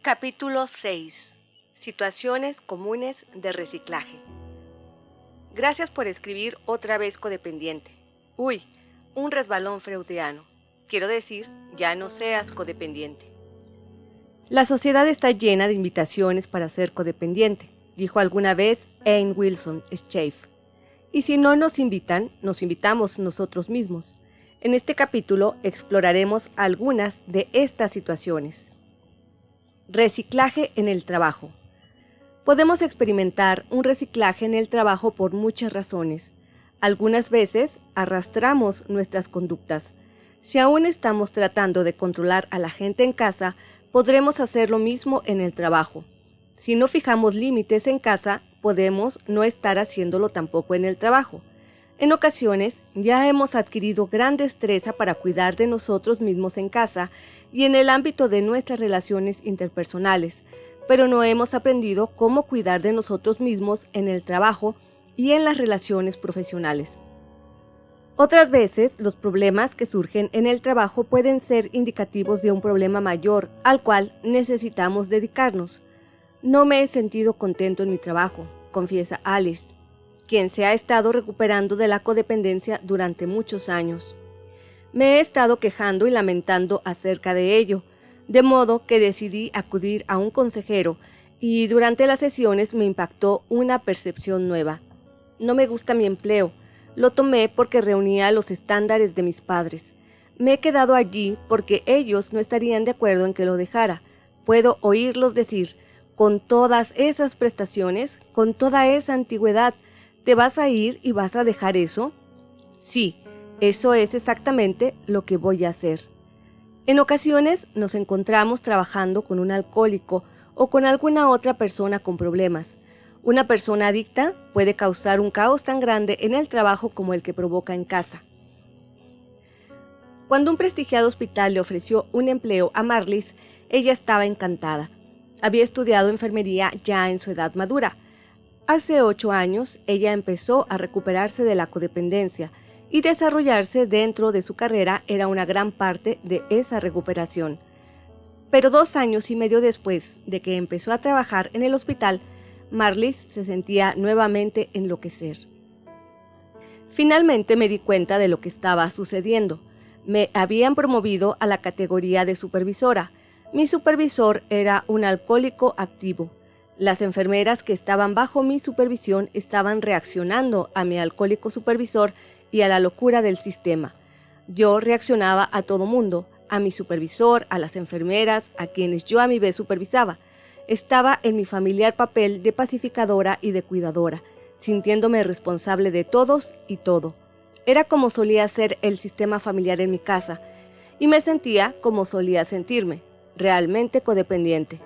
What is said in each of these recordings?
Capítulo 6. Situaciones comunes de reciclaje. Gracias por escribir otra vez codependiente. Uy, un resbalón freudiano. Quiero decir, ya no seas codependiente. La sociedad está llena de invitaciones para ser codependiente, dijo alguna vez Anne Wilson Schaef. Y si no nos invitan, nos invitamos nosotros mismos. En este capítulo exploraremos algunas de estas situaciones. Reciclaje en el trabajo. Podemos experimentar un reciclaje en el trabajo por muchas razones. Algunas veces arrastramos nuestras conductas. Si aún estamos tratando de controlar a la gente en casa, podremos hacer lo mismo en el trabajo. Si no fijamos límites en casa, podemos no estar haciéndolo tampoco en el trabajo. En ocasiones, ya hemos adquirido gran destreza para cuidar de nosotros mismos en casa y en el ámbito de nuestras relaciones interpersonales, pero no hemos aprendido cómo cuidar de nosotros mismos en el trabajo y en las relaciones profesionales. Otras veces, los problemas que surgen en el trabajo pueden ser indicativos de un problema mayor al cual necesitamos dedicarnos. No me he sentido contento en mi trabajo, confiesa Alice, quien se ha estado recuperando de la codependencia durante muchos años. Me he estado quejando y lamentando acerca de ello, de modo que decidí acudir a un consejero y durante las sesiones me impactó una percepción nueva. No me gusta mi empleo, lo tomé porque reunía los estándares de mis padres. Me he quedado allí porque ellos no estarían de acuerdo en que lo dejara. Puedo oírlos decir, con todas esas prestaciones, con toda esa antigüedad, ¿te vas a ir y vas a dejar eso? Sí, eso es exactamente lo que voy a hacer. En ocasiones nos encontramos trabajando con un alcohólico o con alguna otra persona con problemas. Una persona adicta puede causar un caos tan grande en el trabajo como el que provoca en casa. Cuando un prestigiado hospital le ofreció un empleo a Marlies, ella estaba encantada. Había estudiado enfermería ya en su edad madura. Hace 8 años, ella empezó a recuperarse de la codependencia y desarrollarse dentro de su carrera era una gran parte de esa recuperación. Pero 2 años y medio después de que empezó a trabajar en el hospital, Marlies se sentía nuevamente enloquecer. Finalmente me di cuenta de lo que estaba sucediendo. Me habían promovido a la categoría de supervisora. Mi supervisor era un alcohólico activo. Las enfermeras que estaban bajo mi supervisión estaban reaccionando a mi alcohólico supervisor y a la locura del sistema. Yo reaccionaba a todo mundo, a mi supervisor, a las enfermeras, a quienes yo a mi vez supervisaba. Estaba en mi familiar papel de pacificadora y de cuidadora, sintiéndome responsable de todos y todo. Era como solía ser el sistema familiar en mi casa, y me sentía como solía sentirme, realmente codependiente.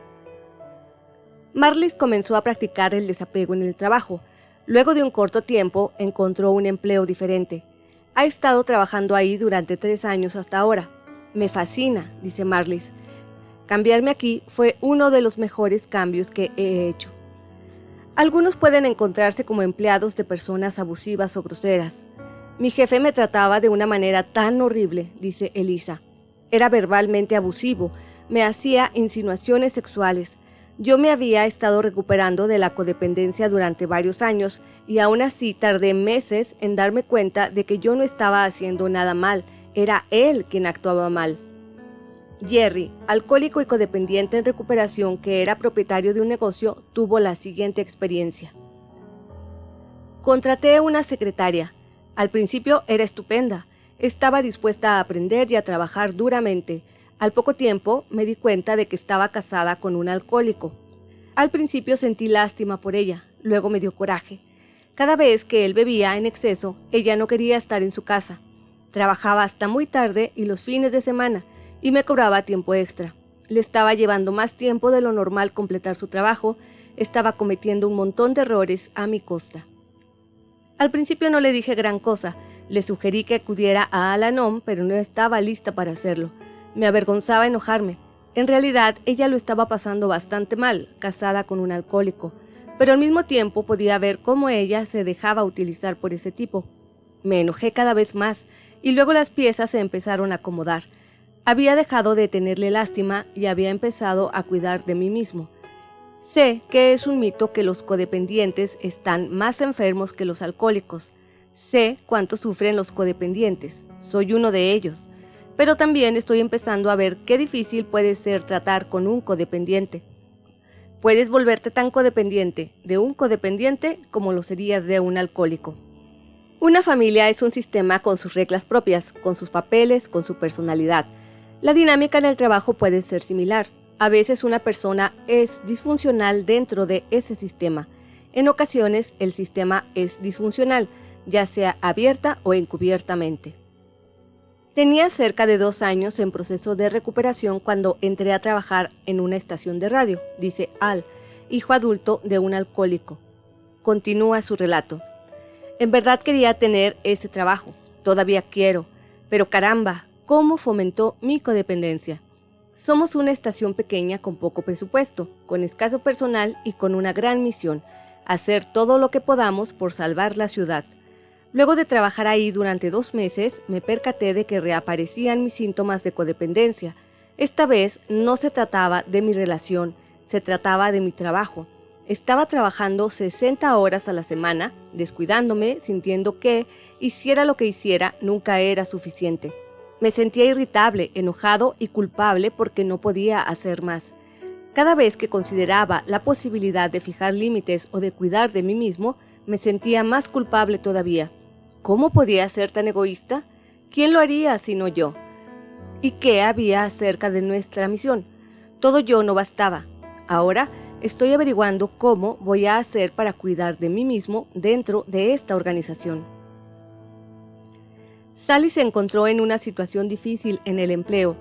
Marlies comenzó a practicar el desapego en el trabajo. Luego de un corto tiempo, encontró un empleo diferente. Ha estado trabajando ahí durante 3 años hasta ahora. Me fascina, dice Marlies. Cambiarme aquí fue uno de los mejores cambios que he hecho. Algunos pueden encontrarse como empleados de personas abusivas o groseras. Mi jefe me trataba de una manera tan horrible, dice Elisa. Era verbalmente abusivo, me hacía insinuaciones sexuales. Yo me había estado recuperando de la codependencia durante varios años y aún así tardé meses en darme cuenta de que yo no estaba haciendo nada mal, era él quien actuaba mal. Jerry, alcohólico y codependiente en recuperación que era propietario de un negocio, tuvo la siguiente experiencia. Contraté una secretaria. Al principio era estupenda, estaba dispuesta a aprender y a trabajar duramente. Al poco tiempo me di cuenta de que estaba casada con un alcohólico. Al principio sentí lástima por ella, luego me dio coraje. Cada vez que él bebía en exceso, ella no quería estar en su casa. Trabajaba hasta muy tarde y los fines de semana, y me cobraba tiempo extra. Le estaba llevando más tiempo de lo normal completar su trabajo, estaba cometiendo un montón de errores a mi costa. Al principio no le dije gran cosa, le sugerí que acudiera a Al-Anon, pero no estaba lista para hacerlo. Me avergonzaba enojarme. En realidad, ella lo estaba pasando bastante mal, casada con un alcohólico, pero al mismo tiempo podía ver cómo ella se dejaba utilizar por ese tipo. Me enojé cada vez más, y luego las piezas se empezaron a acomodar. Había dejado de tenerle lástima y había empezado a cuidar de mí mismo. Sé que es un mito que los codependientes están más enfermos que los alcohólicos. Sé cuánto sufren los codependientes. Soy uno de ellos. Pero también estoy empezando a ver qué difícil puede ser tratar con un codependiente. Puedes volverte tan codependiente de un codependiente como lo serías de un alcohólico. Una familia es un sistema con sus reglas propias, con sus papeles, con su personalidad. La dinámica en el trabajo puede ser similar. A veces una persona es disfuncional dentro de ese sistema. En ocasiones el sistema es disfuncional, ya sea abierta o encubiertamente. Tenía cerca de 2 años en proceso de recuperación cuando entré a trabajar en una estación de radio, dice Al, hijo adulto de un alcohólico. Continúa su relato. En verdad quería tener ese trabajo, todavía quiero, pero caramba, ¿cómo fomentó mi codependencia? Somos una estación pequeña con poco presupuesto, con escaso personal y con una gran misión, hacer todo lo que podamos por salvar la ciudad. Luego de trabajar ahí durante 2 meses, me percaté de que reaparecían mis síntomas de codependencia. Esta vez no se trataba de mi relación, se trataba de mi trabajo. Estaba trabajando 60 horas a la semana, descuidándome, sintiendo que, hiciera lo que hiciera, nunca era suficiente. Me sentía irritable, enojado y culpable porque no podía hacer más. Cada vez que consideraba la posibilidad de fijar límites o de cuidar de mí mismo, me sentía más culpable todavía. ¿Cómo podía ser tan egoísta? ¿Quién lo haría sino yo? ¿Y qué había acerca de nuestra misión? Todo yo no bastaba. Ahora estoy averiguando cómo voy a hacer para cuidar de mí mismo dentro de esta organización. Sally se encontró en una situación difícil en el empleo.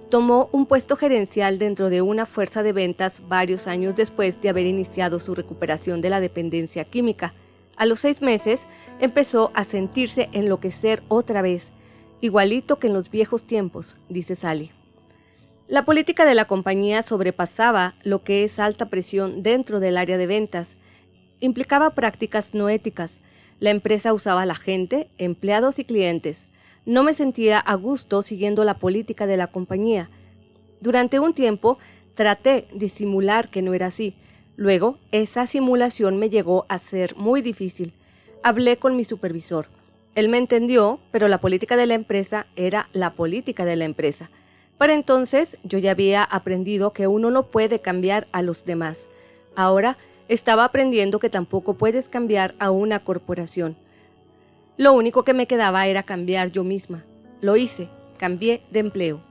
Tomó un puesto gerencial dentro de una fuerza de ventas varios años después de haber iniciado su recuperación de la dependencia química. A los 6 meses empezó a sentirse enloquecer otra vez, igualito que en los viejos tiempos, dice Sally. La política de la compañía sobrepasaba lo que es alta presión dentro del área de ventas. Implicaba prácticas no éticas. La empresa usaba a la gente, empleados y clientes. No me sentía a gusto siguiendo la política de la compañía. Durante un tiempo traté de simular que no era así. Luego, esa simulación me llegó a ser muy difícil. Hablé con mi supervisor. Él me entendió, pero la política de la empresa era la política de la empresa. Para entonces, yo ya había aprendido que uno no puede cambiar a los demás. Ahora, estaba aprendiendo que tampoco puedes cambiar a una corporación. Lo único que me quedaba era cambiar yo misma. Lo hice, cambié de empleo.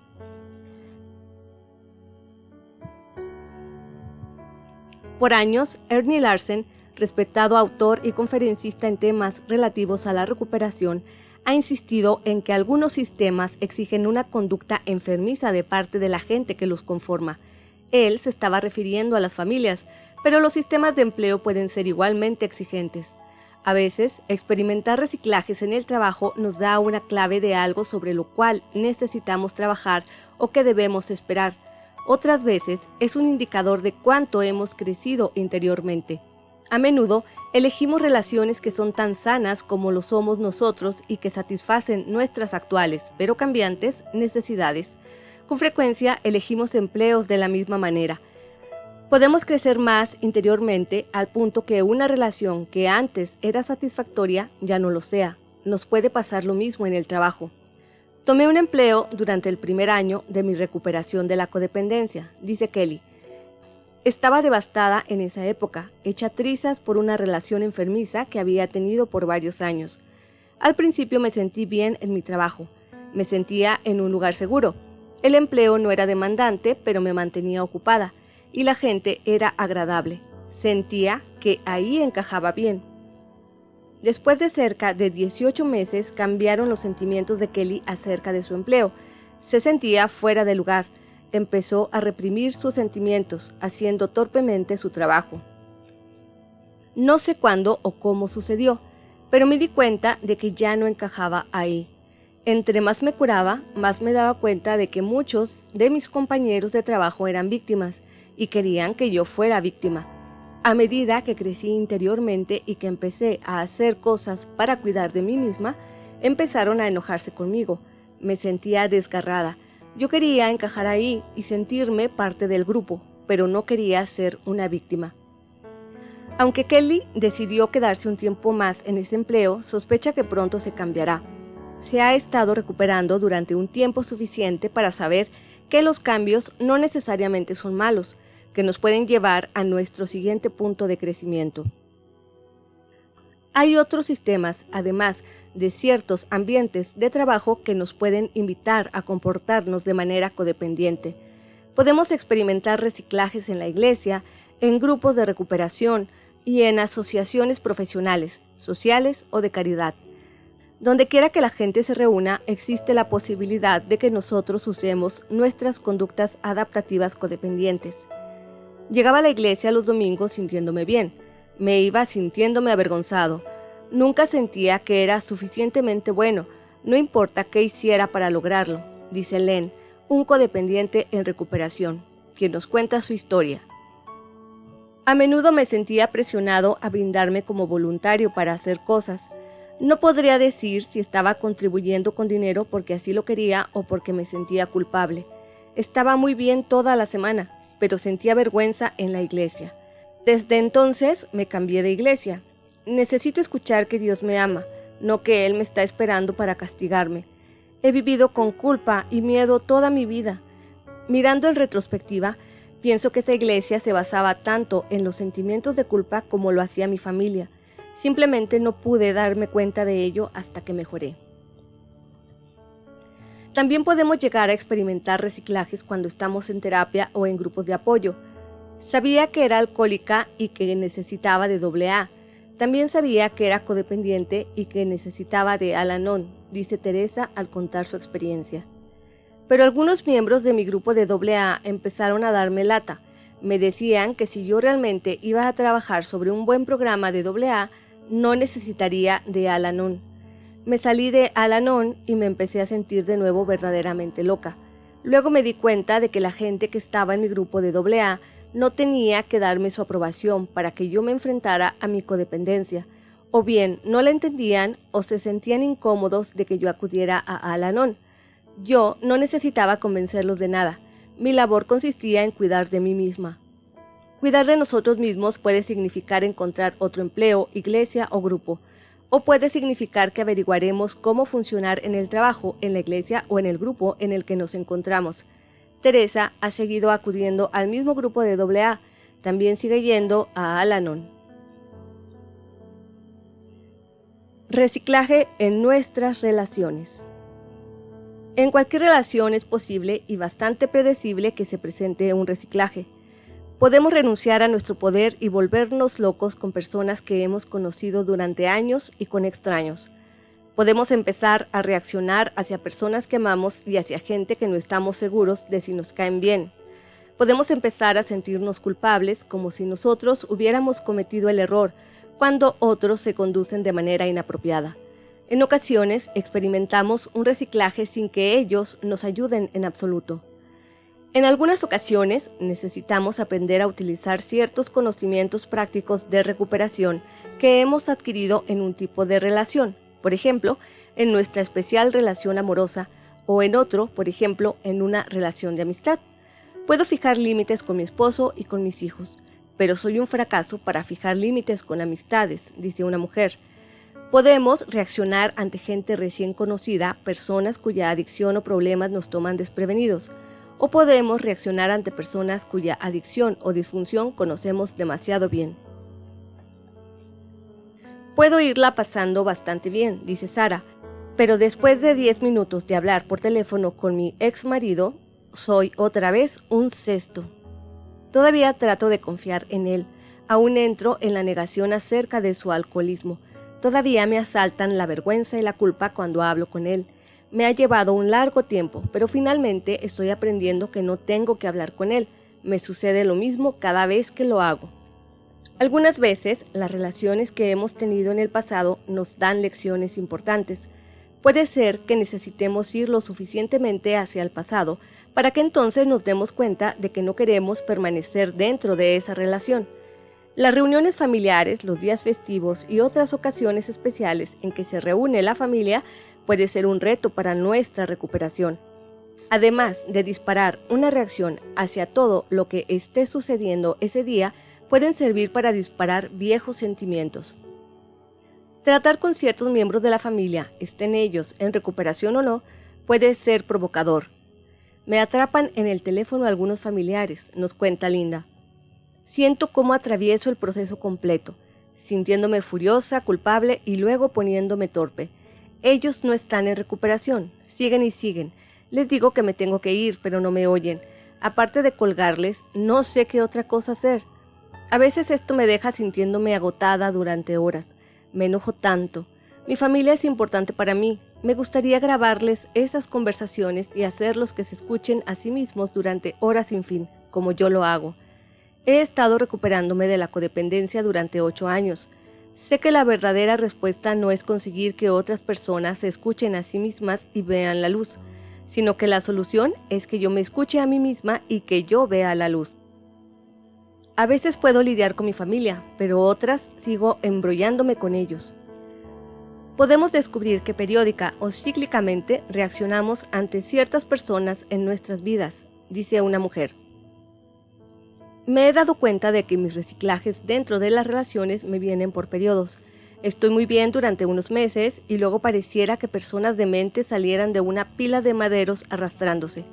Por años, Ernie Larsen, respetado autor y conferencista en temas relativos a la recuperación, ha insistido en que algunos sistemas exigen una conducta enfermiza de parte de la gente que los conforma. Él se estaba refiriendo a las familias, pero los sistemas de empleo pueden ser igualmente exigentes. A veces, experimentar reciclajes en el trabajo nos da una clave de algo sobre lo cual necesitamos trabajar o que debemos esperar. Otras veces, es un indicador de cuánto hemos crecido interiormente. A menudo, elegimos relaciones que son tan sanas como lo somos nosotros y que satisfacen nuestras actuales, pero cambiantes, necesidades. Con frecuencia, elegimos empleos de la misma manera. Podemos crecer más interiormente al punto que una relación que antes era satisfactoria ya no lo sea. Nos puede pasar lo mismo en el trabajo. Tomé un empleo durante el primer año de mi recuperación de la codependencia, dice Kelly. Estaba devastada en esa época, hecha trizas por una relación enfermiza que había tenido por varios años. Al principio me sentí bien en mi trabajo. Me sentía en un lugar seguro. El empleo no era demandante, pero me mantenía ocupada. Y la gente era agradable. Sentía que ahí encajaba bien. Después de cerca de 18 meses cambiaron los sentimientos de Kelly acerca de su empleo. Se sentía fuera de lugar. Empezó a reprimir sus sentimientos, haciendo torpemente su trabajo. No sé cuándo o cómo sucedió, pero me di cuenta de que ya no encajaba ahí. Entre más me curaba, más me daba cuenta de que muchos de mis compañeros de trabajo eran víctimas, y querían que yo fuera víctima. A medida que crecí interiormente y que empecé a hacer cosas para cuidar de mí misma, empezaron a enojarse conmigo. Me sentía desgarrada. Yo quería encajar ahí y sentirme parte del grupo, pero no quería ser una víctima. Aunque Kelly decidió quedarse un tiempo más en ese empleo, sospecha que pronto se cambiará. Se ha estado recuperando durante un tiempo suficiente para saber que los cambios no necesariamente son malos, que nos pueden llevar a nuestro siguiente punto de crecimiento. Hay otros sistemas, además de ciertos ambientes de trabajo, que nos pueden invitar a comportarnos de manera codependiente. Podemos experimentar reciclajes en la iglesia, en grupos de recuperación y en asociaciones profesionales, sociales o de caridad. Donde quiera que la gente se reúna, existe la posibilidad de que nosotros usemos nuestras conductas adaptativas codependientes. Llegaba a la iglesia los domingos sintiéndome bien. Me iba sintiéndome avergonzado. Nunca sentía que era suficientemente bueno, no importa qué hiciera para lograrlo, dice Len, un codependiente en recuperación, quien nos cuenta su historia. A menudo me sentía presionado a brindarme como voluntario para hacer cosas. No podría decir si estaba contribuyendo con dinero porque así lo quería o porque me sentía culpable. Estaba muy bien toda la semana, pero sentía vergüenza en la iglesia. Desde entonces me cambié de iglesia. Necesito escuchar que Dios me ama, no que Él me está esperando para castigarme. He vivido con culpa y miedo toda mi vida. Mirando en retrospectiva, pienso que esa iglesia se basaba tanto en los sentimientos de culpa como lo hacía mi familia. Simplemente no pude darme cuenta de ello hasta que mejoré. También podemos llegar a experimentar reciclajes cuando estamos en terapia o en grupos de apoyo. Sabía que era alcohólica y que necesitaba de AA. También sabía que era codependiente y que necesitaba de Al-Anon, dice Teresa al contar su experiencia. Pero algunos miembros de mi grupo de AA empezaron a darme lata. Me decían que si yo realmente iba a trabajar sobre un buen programa de AA, no necesitaría de Al-Anon. Me salí de Al-Anon y me empecé a sentir de nuevo verdaderamente loca. Luego me di cuenta de que la gente que estaba en mi grupo de AA no tenía que darme su aprobación para que yo me enfrentara a mi codependencia, o bien no la entendían o se sentían incómodos de que yo acudiera a Al-Anon. Yo no necesitaba convencerlos de nada. Mi labor consistía en cuidar de mí misma. Cuidar de nosotros mismos puede significar encontrar otro empleo, iglesia o grupo, o puede significar que averiguaremos cómo funcionar en el trabajo, en la iglesia o en el grupo en el que nos encontramos. Teresa ha seguido acudiendo al mismo grupo de AA, también sigue yendo a Al-Anon. Reciclaje en nuestras relaciones. En cualquier relación es posible y bastante predecible que se presente un reciclaje. Podemos renunciar a nuestro poder y volvernos locos con personas que hemos conocido durante años y con extraños. Podemos empezar a reaccionar hacia personas que amamos y hacia gente que no estamos seguros de si nos caen bien. Podemos empezar a sentirnos culpables como si nosotros hubiéramos cometido el error, cuando otros se conducen de manera inapropiada. En ocasiones experimentamos un reciclaje sin que ellos nos ayuden en absoluto. En algunas ocasiones necesitamos aprender a utilizar ciertos conocimientos prácticos de recuperación que hemos adquirido en un tipo de relación, por ejemplo, en nuestra especial relación amorosa o en otro, por ejemplo, en una relación de amistad. Puedo fijar límites con mi esposo y con mis hijos, pero soy un fracaso para fijar límites con amistades, dice una mujer. Podemos reaccionar ante gente recién conocida, personas cuya adicción o problemas nos toman desprevenidos, o podemos reaccionar ante personas cuya adicción o disfunción conocemos demasiado bien. Puedo irla pasando bastante bien, dice Sara, pero después de 10 minutos de hablar por teléfono con mi ex marido, soy otra vez un cesto. Todavía trato de confiar en él, aún entro en la negación acerca de su alcoholismo. Todavía me asaltan la vergüenza y la culpa cuando hablo con él. Me ha llevado un largo tiempo, pero finalmente estoy aprendiendo que no tengo que hablar con él. Me sucede lo mismo cada vez que lo hago. Algunas veces, las relaciones que hemos tenido en el pasado nos dan lecciones importantes. Puede ser que necesitemos ir lo suficientemente hacia el pasado para que entonces nos demos cuenta de que no queremos permanecer dentro de esa relación. Las reuniones familiares, los días festivos y otras ocasiones especiales en que se reúne la familia puede ser un reto para nuestra recuperación. Además de disparar una reacción hacia todo lo que esté sucediendo ese día, pueden servir para disparar viejos sentimientos. Tratar con ciertos miembros de la familia, estén ellos en recuperación o no, puede ser provocador. Me atrapan en el teléfono algunos familiares, nos cuenta Linda. Siento cómo atravieso el proceso completo, sintiéndome furiosa, culpable y luego poniéndome torpe. Ellos no están en recuperación, siguen y siguen. Les digo que me tengo que ir, pero no me oyen. Aparte de colgarles, no sé qué otra cosa hacer. A veces esto me deja sintiéndome agotada durante horas. Me enojo tanto. Mi familia es importante para mí. Me gustaría grabarles esas conversaciones y hacerlos que se escuchen a sí mismos durante horas sin fin, como yo lo hago. He estado recuperándome de la codependencia durante 8 años. Sé que la verdadera respuesta no es conseguir que otras personas se escuchen a sí mismas y vean la luz, sino que la solución es que yo me escuche a mí misma y que yo vea la luz. A veces puedo lidiar con mi familia, pero otras sigo embrollándome con ellos. Podemos descubrir que periódica o cíclicamente reaccionamos ante ciertas personas en nuestras vidas, dice una mujer. Me he dado cuenta de que mis reciclajes dentro de las relaciones me vienen por periodos. Estoy muy bien durante unos meses y luego pareciera que personas dementes salieran de una pila de maderos arrastrándose.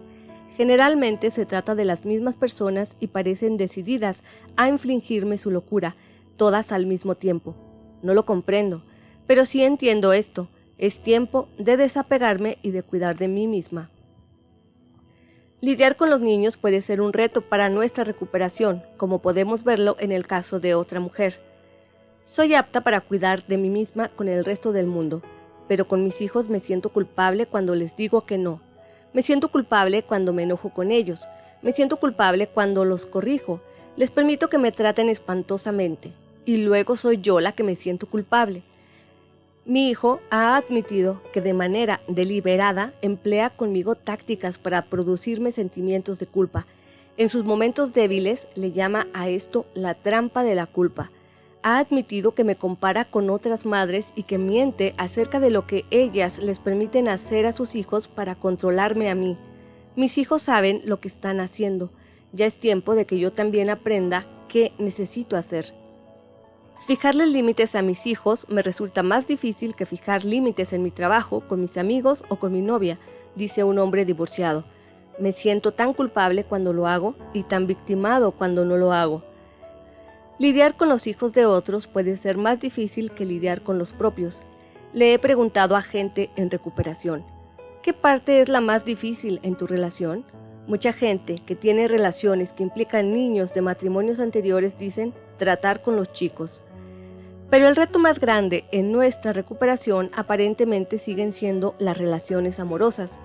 Generalmente se trata de las mismas personas y parecen decididas a infligirme su locura, todas al mismo tiempo. No lo comprendo, pero sí entiendo esto. Es tiempo de desapegarme y de cuidar de mí misma. Lidiar con los niños puede ser un reto para nuestra recuperación, como podemos verlo en el caso de otra mujer. Soy apta para cuidar de mí misma con el resto del mundo, pero con mis hijos me siento culpable cuando les digo que no. Me siento culpable cuando me enojo con ellos. Me siento culpable cuando los corrijo. Les permito que me traten espantosamente. Y luego soy yo la que me siento culpable. Mi hijo ha admitido que de manera deliberada emplea conmigo tácticas para producirme sentimientos de culpa. En sus momentos débiles le llama a esto la trampa de la culpa. Ha admitido que me compara con otras madres y que miente acerca de lo que ellas les permiten hacer a sus hijos para controlarme a mí. Mis hijos saben lo que están haciendo. Ya es tiempo de que yo también aprenda qué necesito hacer. Fijarles límites a mis hijos me resulta más difícil que fijar límites en mi trabajo, con mis amigos o con mi novia, dice un hombre divorciado. Me siento tan culpable cuando lo hago y tan victimado cuando no lo hago. Lidiar con los hijos de otros puede ser más difícil que lidiar con los propios. Le he preguntado a gente en recuperación, ¿qué parte es la más difícil en tu relación? Mucha gente que tiene relaciones que implican niños de matrimonios anteriores dicen tratar con los chicos. Pero el reto más grande en nuestra recuperación aparentemente siguen siendo las relaciones amorosas.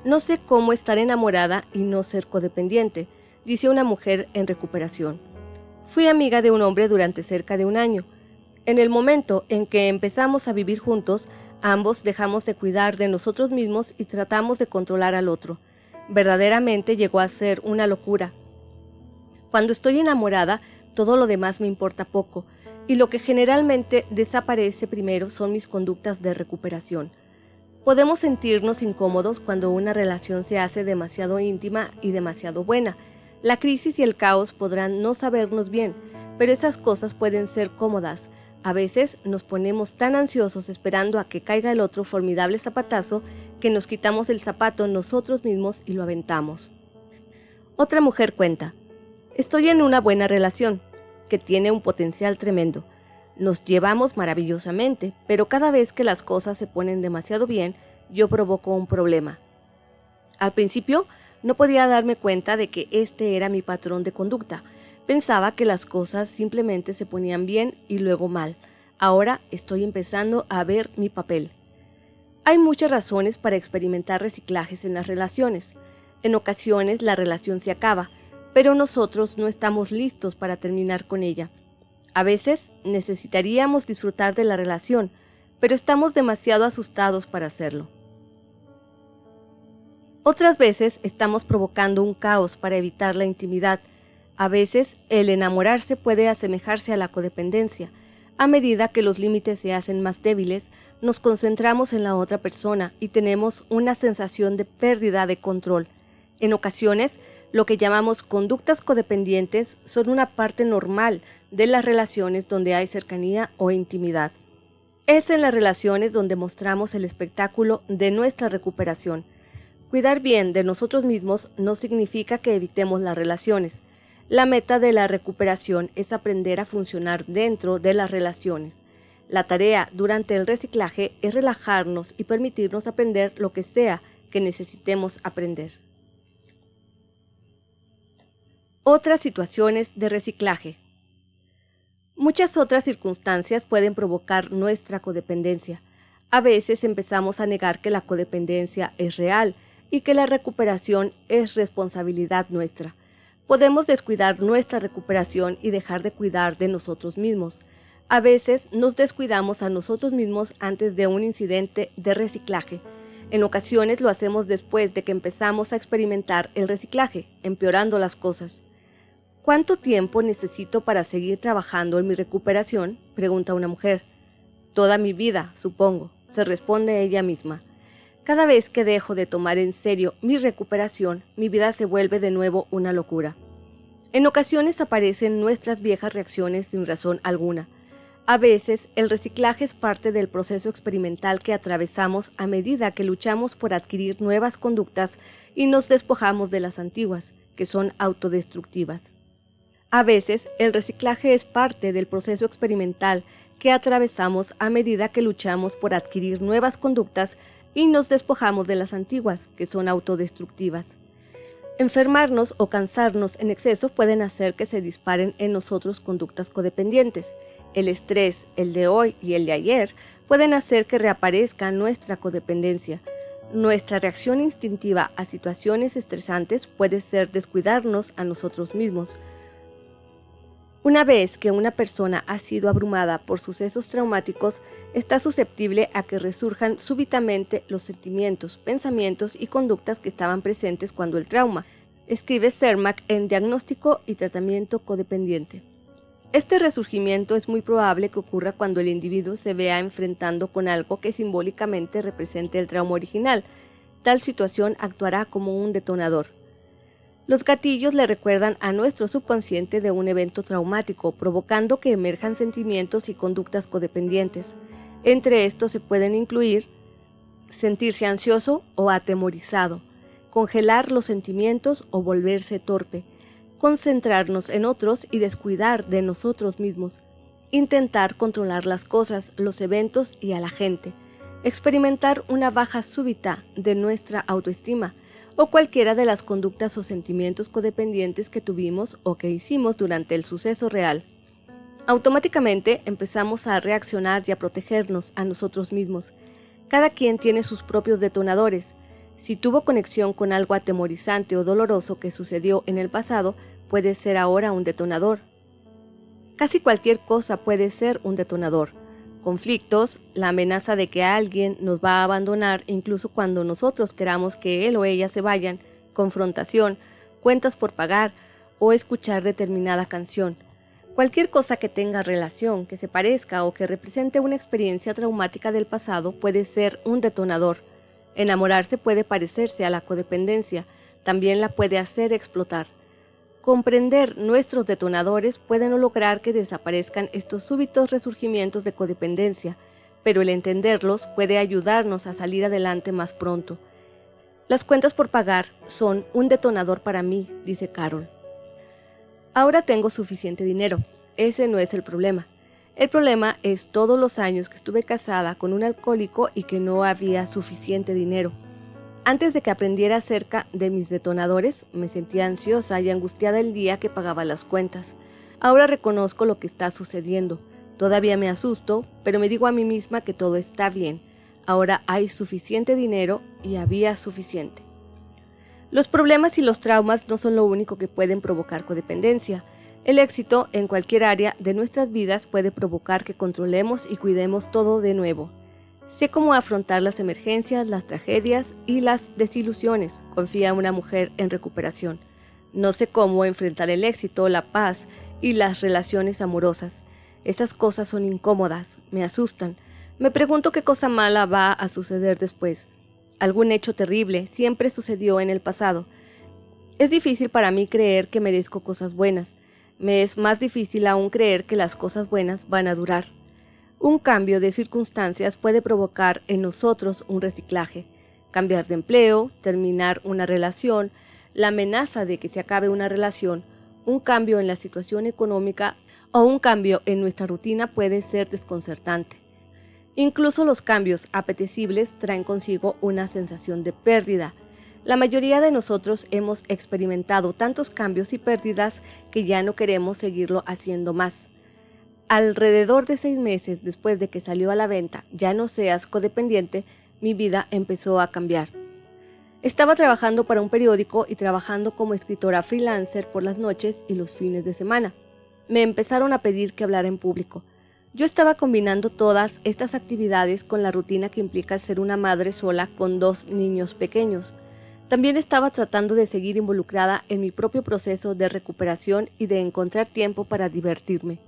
No sé cómo estar enamorada y no ser codependiente, dice una mujer en recuperación. Fui amiga de un hombre durante cerca de 1 año. En el momento en que empezamos a vivir juntos, ambos dejamos de cuidar de nosotros mismos y tratamos de controlar al otro. Verdaderamente llegó a ser una locura. Cuando estoy enamorada, todo lo demás me importa poco, y lo que generalmente desaparece primero son mis conductas de recuperación. Podemos sentirnos incómodos cuando una relación se hace demasiado íntima y demasiado buena. La crisis y el caos podrán no sabernos bien, pero esas cosas pueden ser cómodas. A veces nos ponemos tan ansiosos esperando a que caiga el otro formidable zapatazo que nos quitamos el zapato nosotros mismos y lo aventamos. Otra mujer cuenta, estoy en una buena relación, que tiene un potencial tremendo. Nos llevamos maravillosamente, pero cada vez que las cosas se ponen demasiado bien, yo provoco un problema. Al principio, no podía darme cuenta de que este era mi patrón de conducta. Pensaba que las cosas simplemente se ponían bien y luego mal. Ahora estoy empezando a ver mi papel. Hay muchas razones para experimentar reciclajes en las relaciones. En ocasiones la relación se acaba, pero nosotros no estamos listos para terminar con ella. A veces necesitaríamos disfrutar de la relación, pero estamos demasiado asustados para hacerlo. Otras veces estamos provocando un caos para evitar la intimidad. A veces el enamorarse puede asemejarse a la codependencia. A medida que los límites se hacen más débiles, nos concentramos en la otra persona y tenemos una sensación de pérdida de control. En ocasiones, lo que llamamos conductas codependientes son una parte normal de las relaciones donde hay cercanía o intimidad. Es en las relaciones donde mostramos el espectáculo de nuestra recuperación. Cuidar bien de nosotros mismos no significa que evitemos las relaciones. La meta de la recuperación es aprender a funcionar dentro de las relaciones. La tarea durante el reciclaje es relajarnos y permitirnos aprender lo que sea que necesitemos aprender. Otras situaciones de reciclaje. Muchas otras circunstancias pueden provocar nuestra codependencia. A veces empezamos a negar que la codependencia es real y que la recuperación es responsabilidad nuestra. Podemos descuidar nuestra recuperación y dejar de cuidar de nosotros mismos. A veces nos descuidamos a nosotros mismos antes de un incidente de reciclaje. En ocasiones lo hacemos después de que empezamos a experimentar el reciclaje, empeorando las cosas. ¿Cuánto tiempo necesito para seguir trabajando en mi recuperación?, pregunta una mujer. Toda mi vida, supongo, se responde ella misma. Cada vez que dejo de tomar en serio mi recuperación, mi vida se vuelve de nuevo una locura. En ocasiones aparecen nuestras viejas reacciones sin razón alguna. A veces, el reciclaje es parte del proceso experimental que atravesamos a medida que luchamos por adquirir nuevas conductas y nos despojamos de las antiguas, que son autodestructivas. A veces, el reciclaje es parte del proceso experimental que atravesamos a medida que luchamos por adquirir nuevas conductas y nos despojamos de las antiguas, que son autodestructivas. Enfermarnos o cansarnos en exceso pueden hacer que se disparen en nosotros conductas codependientes. El estrés, el de hoy y el de ayer, pueden hacer que reaparezca nuestra codependencia. Nuestra reacción instintiva a situaciones estresantes puede ser descuidarnos a nosotros mismos. Una vez que una persona ha sido abrumada por sucesos traumáticos, está susceptible a que resurjan súbitamente los sentimientos, pensamientos y conductas que estaban presentes cuando el trauma, escribe Cermak en Diagnóstico y Tratamiento Codependiente. Este resurgimiento es muy probable que ocurra cuando el individuo se vea enfrentando con algo que simbólicamente represente el trauma original. Tal situación actuará como un detonador. Los gatillos le recuerdan a nuestro subconsciente de un evento traumático, provocando que emerjan sentimientos y conductas codependientes. Entre estos se pueden incluir sentirse ansioso o atemorizado, congelar los sentimientos o volverse torpe, concentrarnos en otros y descuidar de nosotros mismos, intentar controlar las cosas, los eventos y a la gente, experimentar una baja súbita de nuestra autoestima, o cualquiera de las conductas o sentimientos codependientes que tuvimos o que hicimos durante el suceso real. Automáticamente empezamos a reaccionar y a protegernos a nosotros mismos. Cada quien tiene sus propios detonadores. Si tuvo conexión con algo atemorizante o doloroso que sucedió en el pasado, puede ser ahora un detonador. Casi cualquier cosa puede ser un detonador. Conflictos, la amenaza de que alguien nos va a abandonar incluso cuando nosotros queramos que él o ella se vayan, confrontación, cuentas por pagar o escuchar determinada canción. Cualquier cosa que tenga relación, que se parezca o que represente una experiencia traumática del pasado puede ser un detonador. Enamorarse puede parecerse a la codependencia, también la puede hacer explotar. Comprender nuestros detonadores puede no lograr que desaparezcan estos súbitos resurgimientos de codependencia, pero el entenderlos puede ayudarnos a salir adelante más pronto. Las cuentas por pagar son un detonador para mí, dice Carol. Ahora tengo suficiente dinero. Ese no es el problema. El problema es todos los años que estuve casada con un alcohólico y que no había suficiente dinero. Antes de que aprendiera acerca de mis detonadores, me sentía ansiosa y angustiada el día que pagaba las cuentas. Ahora reconozco lo que está sucediendo. Todavía me asusto, pero me digo a mí misma que todo está bien. Ahora hay suficiente dinero y había suficiente. Los problemas y los traumas no son lo único que pueden provocar codependencia. El éxito en cualquier área de nuestras vidas puede provocar que controlemos y cuidemos todo de nuevo. Sé cómo afrontar las emergencias, las tragedias y las desilusiones, confía una mujer en recuperación. No sé cómo enfrentar el éxito, la paz y las relaciones amorosas. Esas cosas son incómodas, me asustan. Me pregunto qué cosa mala va a suceder después. Algún hecho terrible siempre sucedió en el pasado. Es difícil para mí creer que merezco cosas buenas. Me es más difícil aún creer que las cosas buenas van a durar. Un cambio de circunstancias puede provocar en nosotros un reciclaje. Cambiar de empleo, terminar una relación, la amenaza de que se acabe una relación, un cambio en la situación económica o un cambio en nuestra rutina puede ser desconcertante. Incluso los cambios apetecibles traen consigo una sensación de pérdida. La mayoría de nosotros hemos experimentado tantos cambios y pérdidas que ya no queremos seguirlo haciendo más. Alrededor de 6 meses después de que salió a la venta Ya no seas codependiente, mi vida empezó a cambiar. Estaba trabajando para un periódico y trabajando como escritora freelancer por las noches y los fines de semana. Me empezaron a pedir que hablara en público. Yo estaba combinando todas estas actividades con la rutina que implica ser una madre sola con 2 niños pequeños. También estaba tratando de seguir involucrada en mi propio proceso de recuperación y de encontrar tiempo para divertirme.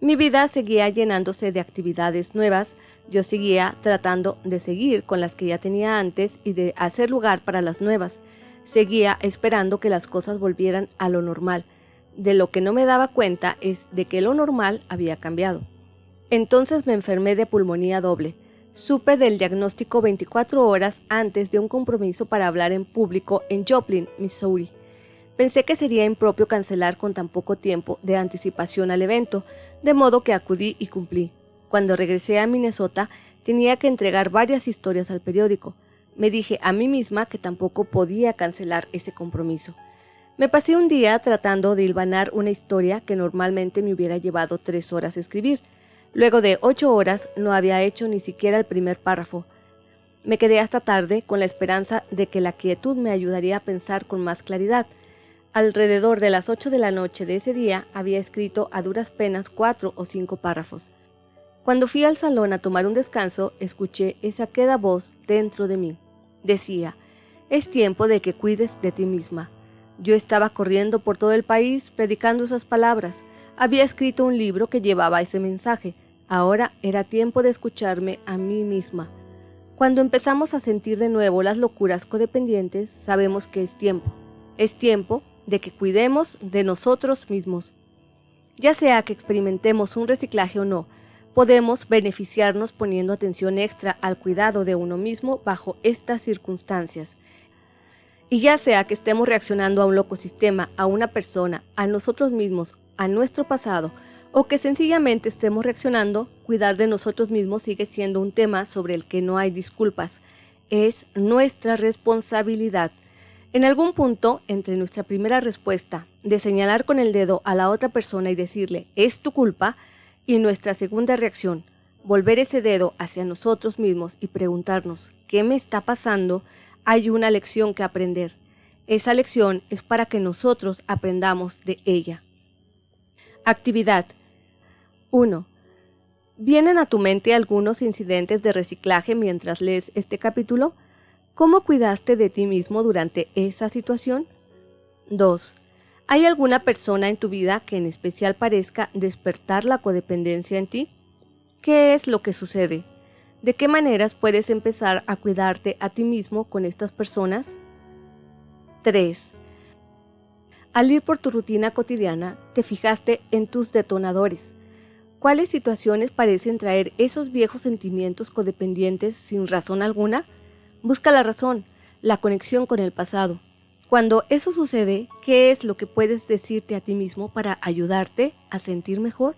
Mi vida seguía llenándose de actividades nuevas, yo seguía tratando de seguir con las que ya tenía antes y de hacer lugar para las nuevas. Seguía esperando que las cosas volvieran a lo normal. De lo que no me daba cuenta es de que lo normal había cambiado. Entonces me enfermé de pulmonía doble. Supe del diagnóstico 24 horas antes de un compromiso para hablar en público en Joplin, Missouri. Pensé que sería impropio cancelar con tan poco tiempo de anticipación al evento, de modo que acudí y cumplí. Cuando regresé a Minnesota, tenía que entregar varias historias al periódico. Me dije a mí misma que tampoco podía cancelar ese compromiso. Me pasé un día tratando de hilvanar una historia que normalmente me hubiera llevado 3 horas escribir. Luego de 8 horas no había hecho ni siquiera el primer párrafo. Me quedé hasta tarde con la esperanza de que la quietud me ayudaría a pensar con más claridad. Alrededor de las 8 de la noche de ese día había escrito a duras penas 4 o 5 párrafos. Cuando fui al salón a tomar un descanso, escuché esa queda voz dentro de mí. Decía, es tiempo de que cuides de ti misma. Yo estaba corriendo por todo el país predicando esas palabras. Había escrito un libro que llevaba ese mensaje. Ahora era tiempo de escucharme a mí misma. Cuando empezamos a sentir de nuevo las locuras codependientes, sabemos que es tiempo. Es tiempo de que cuidemos de nosotros mismos. Ya sea que experimentemos un reciclaje o no, podemos beneficiarnos poniendo atención extra al cuidado de uno mismo bajo estas circunstancias. Y ya sea que estemos reaccionando a un loco sistema, a una persona, a nosotros mismos, a nuestro pasado, o que sencillamente estemos reaccionando, cuidar de nosotros mismos sigue siendo un tema sobre el que no hay disculpas. Es nuestra responsabilidad. En algún punto, entre nuestra primera respuesta, de señalar con el dedo a la otra persona y decirle, es tu culpa, y nuestra segunda reacción, volver ese dedo hacia nosotros mismos y preguntarnos, ¿qué me está pasando?, hay una lección que aprender. Esa lección es para que nosotros aprendamos de ella. Actividad 1. ¿Vienen a tu mente algunos incidentes de reciclaje mientras lees este capítulo? ¿Cómo cuidaste de ti mismo durante esa situación? 2. ¿Hay alguna persona en tu vida que en especial parezca despertar la codependencia en ti? ¿Qué es lo que sucede? ¿De qué maneras puedes empezar a cuidarte a ti mismo con estas personas? 3. Al ir por tu rutina cotidiana, te fijaste en tus detonadores. ¿Cuáles situaciones parecen traer esos viejos sentimientos codependientes sin razón alguna? Busca la razón, la conexión con el pasado. Cuando eso sucede, ¿qué es lo que puedes decirte a ti mismo para ayudarte a sentir mejor?